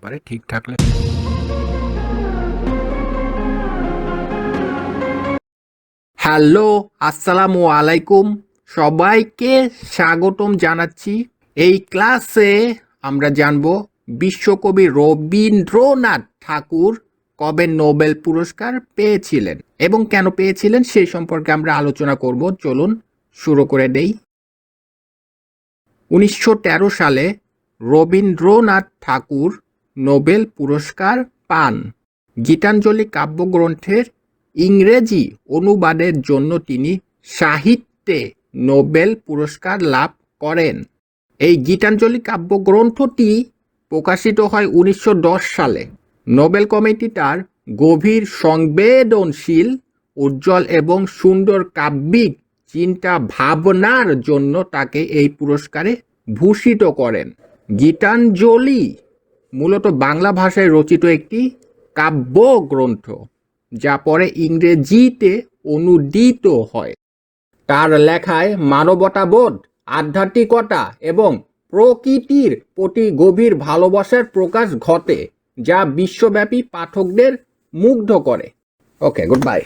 পারে ঠিক থাকলে। হ্যালো, আসসালামু আলাইকুম, সবাইকে স্বাগতম জানাচ্ছি। এই ক্লাসে আমরা জানব বিশ্বকবি রবীন্দ্রনাথ ঠাকুর কবে নোবেল পুরস্কার পেয়েছিলেন এবং কেন পেয়েছিলেন সেই সম্পর্কে আমরা আলোচনা করব। চলুন শুরু করে দেই। 1913 সালে রবীন্দ্রনাথ ঠাকুর নোবেল পুরস্কার পান। গীতাঞ্জলি কাব্যগ্রন্থের ইংরেজি অনুবাদের জন্য তিনি সাহিত্যে নোবেল পুরস্কার লাভ করেন। এই গীতাঞ্জলি কাব্যগ্রন্থটি প্রকাশিত হয় 1910 সালে। নোবেল কমিটি তার গভীর সংবেদনশীল, উজ্জ্বল এবং সুন্দর কাব্যিক চিন্তা ভাবনার জন্য তাকে এই পুরস্কারে ভূষিত করেন। গীতাঞ্জলি মূলত বাংলা ভাষায় রচিত একটি কাব্যগ্রন্থ, যা পরে ইংরেজিতে অনূদিত হয়। তার লেখায় মানবতাবোধ, আধ্যাত্মিকতা এবং প্রকৃতির প্রতি গভীর ভালোবাসার প্রকাশ ঘটে, যা বিশ্বব্যাপী পাঠকদের মুগ্ধ করে। ওকে, গুড বাই।